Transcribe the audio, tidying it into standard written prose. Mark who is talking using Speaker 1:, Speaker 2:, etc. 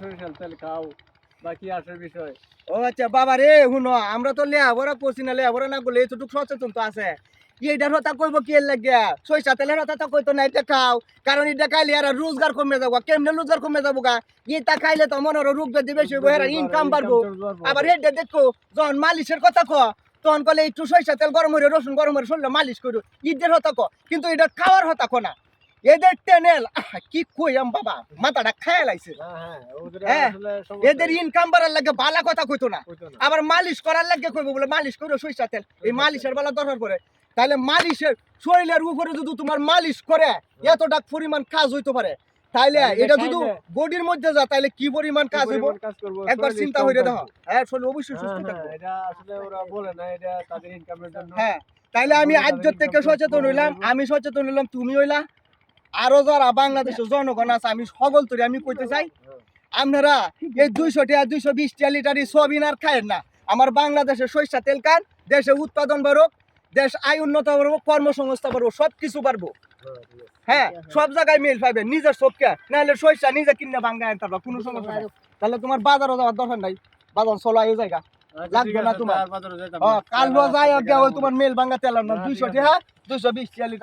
Speaker 1: সরিষার তেল খাও বাকি আসার বিষয়।
Speaker 2: ও আচ্ছা বাবা রে শুনো আমরা তো লেহাপড়া করছি না লেহাপড়া না করলে এতটুকু সচেতন তো আছে এইটার কথা কইব কি এর লাগিয়া সরিষা তেলের কথা তো কইতো না এটা খাও কারণ এটা খাইলে আর রোজগার কমে যাবো কেমনে রোজগার কমে যাবো গা এটা খাইলে তো মনে রোগ ব্যাধি বেশি হইব এর ইনকাম বাড়বো আবার এটা দেখো যখন মালিশের কথা ক তখন কলে একটু সরিষা তেল গরম হইরে রসুন গরম হইরে শরীরে মালিশ করো ঈদের কথা ক কিন্তু এটা খাওয়ার কথা ক না এদের টেনেল কি কই আম বাবা মাথাটা খায়া লাইছে হ্যাঁ এদের ইনকাম বাড়ার লাগে ভালো কথা কইতো না আবার মালিশ করার লাগে কইবো বলে মালিশ করো সরিষা তেল এই মালিশের বেলা দরকার পড়ে তাহলে মালিশের শরীরের উপরে যদি তোমার মালিশ করে এতটা পরিমাণ কাজ হইতে পারে তাইলে এটা যদি বডির মধ্যে যা তাইলে কি পরিমাণ কাজ হইব একবার চিন্তা হইরে দেখো হ্যাঁ শরীর অবশ্যই সুস্থ থাকবে
Speaker 1: এটা আসলে ওরা বলে না এটা তাদের ইনকামের জন্য।
Speaker 2: হ্যাঁ তাইলে আমি আজ থেকে সচেতন হইলাম আমি সচেতন হইলাম তুমি হইলা আরো যারা বাংলাদেশের জনগণ আছে আমি সকল তরি আমি কইতে চাই আপনারা এই 200 টাকা 220 টাকা লিটার সয়াবিন আর খায়েন না আমার বাংলাদেশের সরিষা তেল খান দেশে উৎপাদন বাড়ুক দেশ আয় উন্নত বাড়বো কর্মসংস্থান বাড়বো সব কিছু পারবো হ্যাঁ সব জায়গায় মিল পাইবে নিজের সবকে নাহলে সরিষা নিজে কিনে ভাঙ্গা আনতে পারবা কোনো সমস্যা নাই তাহলে তোমার বাজারও যাওয়ার দরকার নাই বাজার চলো এই জায়গা লাগবে না তোমার কাল যায় তোমার মেল ভাঙ্গা তেল 200 টাকা 220 টাকা লিটার